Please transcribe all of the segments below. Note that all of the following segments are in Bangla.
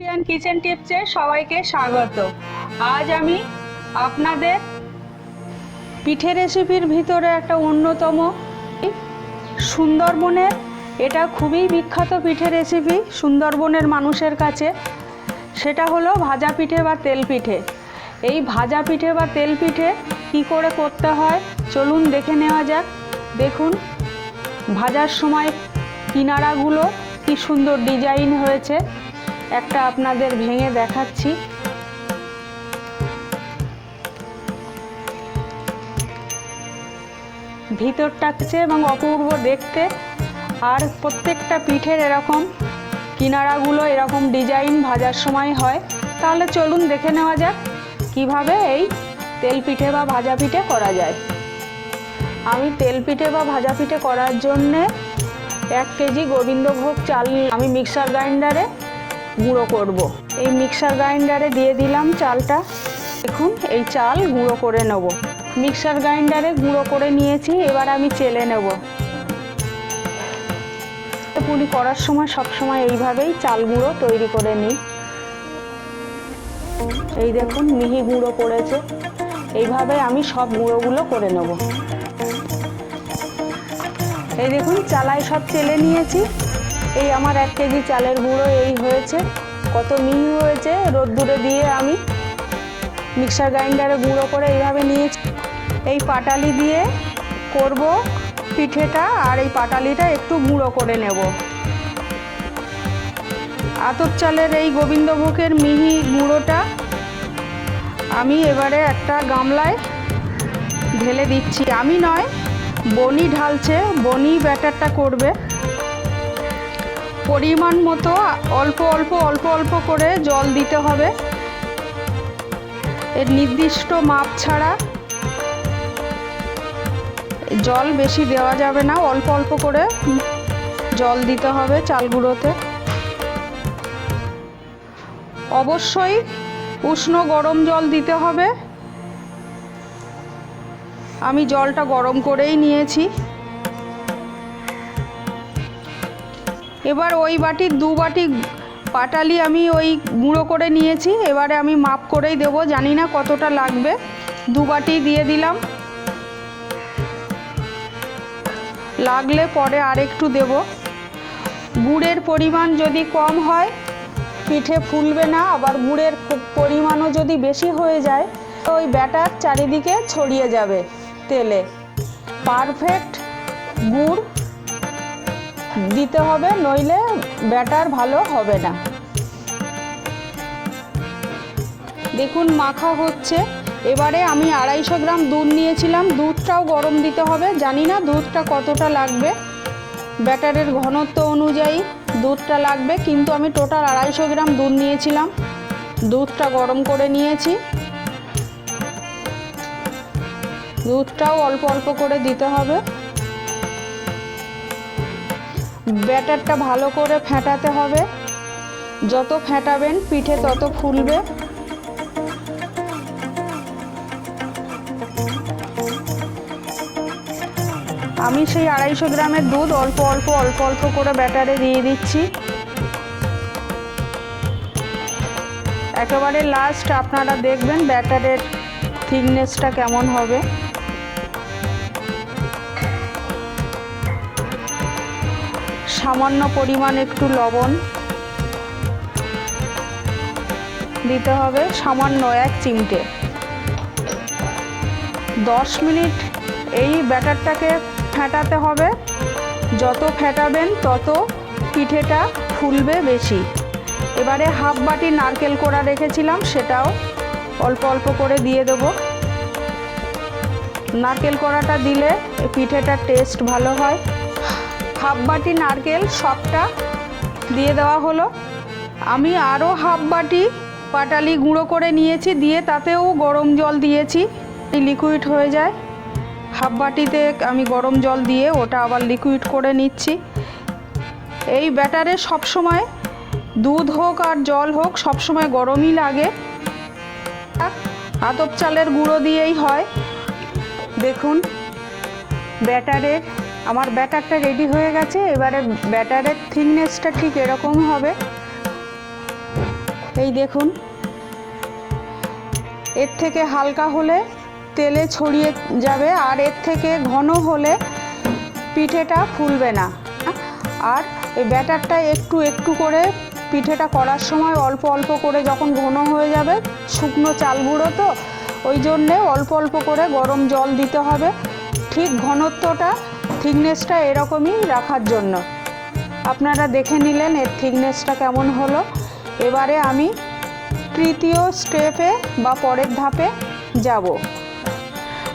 ইন্ডিয়ান কিচেন টিপসে সবাইকে স্বাগত। আজ আমি আপনাদের পিঠে রেসিপির ভিতরে একটা অন্যতম সুন্দরবনের, এটা খুবই বিখ্যাত পিঠে রেসিপি সুন্দরবনের মানুষের কাছে। সেটা হলো ভাজা পিঠে বা তেল পিঠে। এই ভাজা পিঠে বা তেল পিঠে কী করে করতে হয় চলুন দেখে নেওয়া যাক। দেখুন, ভাজার সময় কিনারাগুলো কি সুন্দর ডিজাইন হয়েছে, একটা আপনাদের ভেঙে দেখাচ্ছি। ভিতরটা আছে এবং অপূর্ব দেখতে, আর প্রত্যেকটা পিঠের এরকম কিনারাগুলো এরকম ডিজাইন ভাজার সময় হয়। তাহলে চলুন দেখে নেওয়া যাক কিভাবে এই তেল পিঠে বা ভাজা পিঠে করা যায়। আমি তেল পিঠে বা ভাজা পিঠে করার জন্যে 1 কেজি গোবিন্দভোগ চাল আমি মিক্সার গ্রাইন্ডারে গুঁড়ো করব। এই মিক্সার গ্রাইন্ডারে দিয়ে দিলাম চালটা। দেখুন, এই চাল গুঁড়ো করে নেব। মিক্সার গ্রাইন্ডারে গুঁড়ো করে নিয়েছি, এবার আমি চেলে নেব। পুলি করার সময় সবসময় এইভাবেই চাল গুঁড়ো তৈরি করে নিই। এই দেখুন, মিহি গুঁড়ো করেছে। এইভাবে আমি সব গুঁড়োগুলো করে নেব। এই দেখুন, চালায় সব চেলে নিয়েছি। এই আমার 1 কেজি চালের গুঁড়ো এই হয়েছে, কত মিহি হয়েছে। রোদ্দুরে দিয়ে আমি মিক্সার গ্রাইন্ডারে গুঁড়ো করে এইভাবে নিয়েছি। এই পাটালি দিয়ে করব পিঠেটা, আর এই পাটালিটা একটু গুঁড়ো করে নেব। আতপ চালের এই গোবিন্দভোগের মিহি গুঁড়োটা আমি এবারে একটা গামলায় ঢেলে দিচ্ছি। আমি নয়, বনি ঢালছে, বনি ব্যাটারটা করবে। পরিমাণ মতো অল্প অল্প অল্প অল্প করে জল দিতে হবে। এর নির্দিষ্ট মাপ ছাড়া জল বেশি দেওয়া যাবে না, অল্প অল্প করে জল দিতে হবে চাল গুঁড়োতে। অবশ্যই উষ্ণ গরম জল দিতে হবে। আমি জলটা গরম করেই নিয়েছি। এবার ওই বাটির 2 বাটি পাটালি আমি ওই গুঁড়ো করে নিয়েছি। এবারে আমি মাপ করেই দেব, জানি না কতটা লাগবে। 2 বাটি দিয়ে দিলাম, লাগলে পরে আর একটু দেব। গুড়ের পরিমাণ যদি কম হয় পিঠে ফুলবে না, আবার গুড়ের পরিমাণও যদি বেশি হয়ে যায় ওই ব্যাটার চারিদিকে ছড়িয়ে যাবে তেলে। পারফেক্ট গুড় দিতে হবে, নইলে ব্যাটার ভালো হবে না। দেখুন, মাখা হচ্ছে। এবারে আমি 250 গ্রাম দুধ নিয়েছিলাম, দুধটাও গরম দিতে হবে। জানি না দুধটা কতটা লাগবে, ব্যাটারের ঘনত্ব অনুযায়ী দুধটা লাগবে, কিন্তু আমি টোটাল 250 গ্রাম দুধ নিয়েছিলাম। দুধটা গরম করে নিয়েছি। দুধটাও অল্প অল্প করে দিতে হবে। ব্যাটারটা ভালো করে ফেটাতে হবে। যত ফেটাবেন পিঠে তত ফুলবে। আমি সেই 250 গ্রামের দুধ অল্প অল্প অল্প অল্প করে ব্যাটারে দিয়ে দিচ্ছি। একেবারে লাস্ট আপনারা দেখবেন ব্যাটারের থিকনেসটা কেমন হবে। সামান্য পরিমাণ একটু লবণ দিতে হবে, সামান্য 1 চিমটে। 10 মিনিট এই ব্যাটারটাকে ফেটাতে হবে। যত ফেটাবেন তত পিঠেটা ফুলবে বেশি। এবারে হাফ বাটি নারকেল কোড়া রেখেছিলাম, সেটাও অল্প অল্প করে দিয়ে দেব। নারকেল কোড়াটা দিলে পিঠেটার টেস্ট ভালো হয়। হাফ বাটি নারকেল সবটা দিয়ে দেওয়া হলো। আমি আরও হাফ বাটি পাটালি গুঁড়ো করে নিয়েছি, দিয়ে তাতেও গরম জল দিয়েছি, লিকুইড হয়ে যায়। হাফ বাটিতে আমি গরম জল দিয়ে ওটা আবার লিকুইড করে নিচ্ছি। এই ব্যাটারে সবসময় দুধ হোক আর জল হোক সবসময় গরমই লাগে। আতপ চালের গুঁড়ো দিয়েই হয়। দেখুন, আমার ব্যাটারটা রেডি হয়ে গেছে। এবারে ব্যাটারের থিকনেসটা ঠিক এরকম হবে। এই দেখুন, এর থেকে হালকা হলে তেলে ছড়িয়ে যাবে, আর এর থেকে ঘন হলে পিঠেটা ফুলবে না। আর এই ব্যাটারটা একটু একটু করে পিঠেটা করার সময় অল্প অল্প করে যখন ঘন হয়ে যাবে, শুকনো চাল গুঁড়ো তো ওই জন্যে অল্প অল্প করে গরম জল দিতে হবে, ঠিক ঘনত্বটা থিকনেসটা এরকমই রাখার জন্য। আপনারা দেখে নিলেন এর থিকনেসটা কেমন হলো। এবারে আমি তৃতীয় স্টেপে বা পরের ধাপে যাব।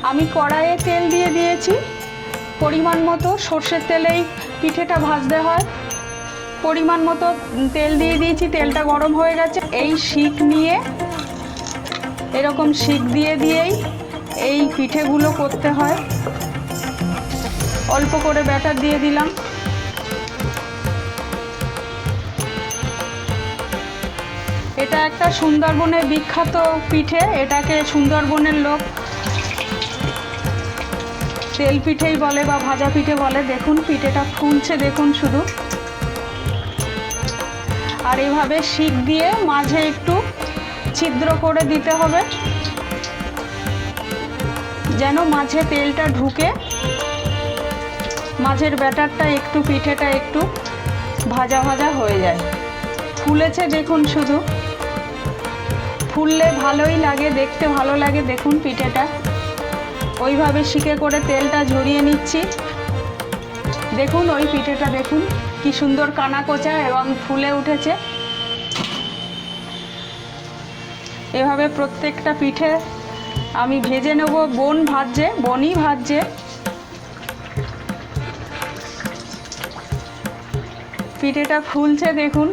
আমি কড়াইয়ে তেল দিয়ে দিয়েছি, পরিমাণ মতো সর্ষের তেলেই পিঠেটা ভাজতে হয়। পরিমাণ মতো তেল দিয়ে দিয়েছি, তেলটা গরম হয়ে গেছে। এই শিক নিয়ে এরকম শিক দিয়েই এই পিঠেগুলো করতে হয়। অল্প করে ব্যাটার দিয়ে দিলাম। এটা একটা সুন্দরবনের বিখ্যাত পিঠে, এটাকে সুন্দরবনের লোক তেল পিঠেই বলে বা ভাজা পিঠে বলে। দেখুন পিঠেটা ফুলছে, দেখুন শুধু। আর এইভাবে শিক দিয়ে মাঝে একটু ছিদ্র করে দিতে হবে, যেন মাঝে তেলটা ঢুকে মাঝের ব্যাটারটা একটু, পিঠেটা একটু ভাজা ভাজা হয়ে যায়। ফুলেছে দেখুন, শুধু ফুললে ভালোই লাগে, দেখতে ভালো লাগে। দেখুন পিঠেটা ওইভাবে শিকে করে তেলটা ঝরিয়ে নিচ্ছি। দেখুন ওই পিঠেটা দেখুন কি সুন্দর কানা কোচা এবং ফুলে উঠেছে। এভাবে প্রত্যেকটা পিঠে আমি ভেজে নেব। বনই ভাজছে। পিঠেটা ফুলছে দেখুন।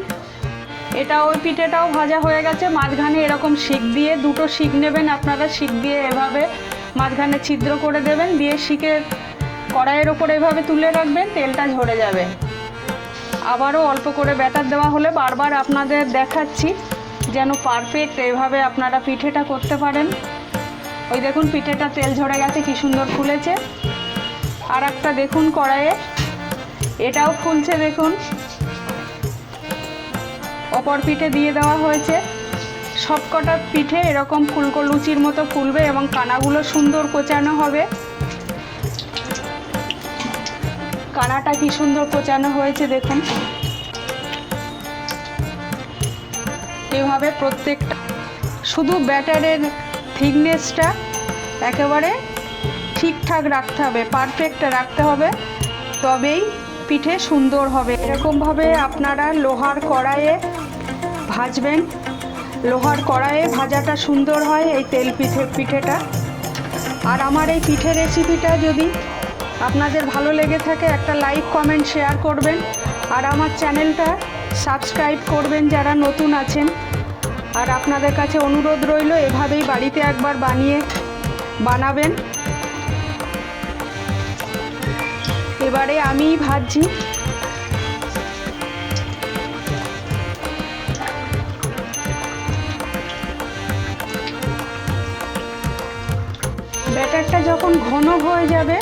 ওই পিঠেটাও ভাজা হয়ে গেছে। মাঝখানে এরকম শিক দিয়ে, দুটো শিক নেবেন আপনারা, শিক দিয়ে এভাবে মাঝখানে ছিদ্র করে দেবেন, দিয়ে শিকের কড়াইয়ের ওপরে এভাবে তুলে রাখবেন, তেলটা ঝরে যাবে। আবারও অল্প করে ব্যাটার দেওয়া হলে, বারবার আপনাদের দেখাচ্ছি যেন পারফেক্ট এভাবে আপনারা পিঠেটা করতে পারেন। ওই দেখুন পিঠেটা তেল ঝরে গেছে, কি সুন্দর ফুলেছে। আর একটা দেখুন কড়াইয়ে, এটাও ফুলছে দেখুন। অপর পিঠে দিয়ে দেওয়া হয়েছে। সবকটা পিঠে এরকম ফুলকো লুচির মতো ফুলবে এবং কানাগুলো সুন্দর কোচানো হবে। কানাটা কি সুন্দর কোচানো হয়েছে দেখুন। এভাবে প্রত্যেকটা, শুধু ব্যাটারের থিকনেসটা একেবারে ঠিকঠাক রাখতে হবে, পারফেক্ট রাখতে হবে, তবেই পিঠে সুন্দর হবে। এরকমভাবে আপনারা লোহার কড়াইয়ে ভাজবেন। লোহার কড়াইয়ে ভাজাটা সুন্দর হয় এই তেল পিঠেটা। আর আমার এই পিঠে রেসিপিটা যদি আপনাদের ভালো লেগে থাকে, একটা লাইক, কমেন্ট, শেয়ার করবেন। আর আমার চ্যানেলটা সাবস্ক্রাইব করবেন যারা নতুন আছেন। আর আপনাদের কাছে অনুরোধ রইল, এভাবেই বাড়িতে একবার বানাবেন। এবারে আমি ভাজছি। ব্যাটারটা যখন ঘন হয়ে যাবে,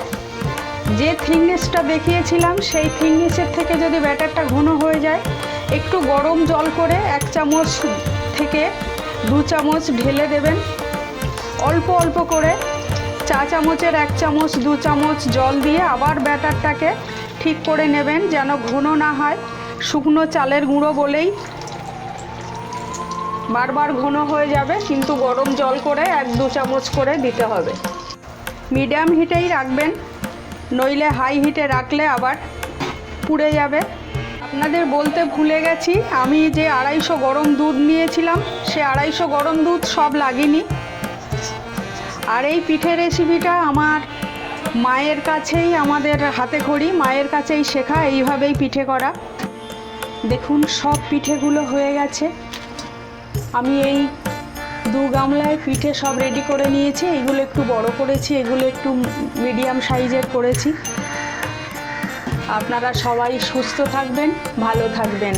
যে থিকনেসটা দেখিয়েছিলাম সেই থিকনেসের থেকে যদি ব্যাটারটা ঘন হয়ে যায়, একটু গরম জল করে 1 চামচ থেকে 2 চামচ ঢেলে দেবেন। অল্প অল্প করে, চা চামচের 1 চামচ 2 চামচ জল দিয়ে আবার ব্যাটারটাকে ঠিক করে নেবেন, যেন ঘন না হয়। শুকনো চালের গুঁড়ো বলেই বারবার ঘন হয়ে যাবে, কিন্তু গরম জল করে 1-2 চামচ করে দিতে হবে। মিডিয়াম হিটেই রাখবেন, নইলে হাই হিটে রাখলে আবার পুড়ে যাবে। আপনাদের বলতে ভুলে গেছি, আমি যে 250 গরম দুধ নিয়েছিলাম, সে 250 গরম দুধ সব লাগেনি। আর এই পিঠে রেসিপিটা আমার মায়ের কাছেই, আমাদের হাতে খড়ি, মায়ের কাছেই শেখা এইভাবেই পিঠে করা। দেখুন সব পিঠেগুলো হয়ে গেছে। আমি এই 2 গামলায় পিঠে সব রেডি করে নিয়েছি। এগুলো একটু বড় করেছি, এগুলো একটু মিডিয়াম সাইজের করেছি। আপনারা সবাই সুস্থ থাকবেন, ভালো থাকবেন।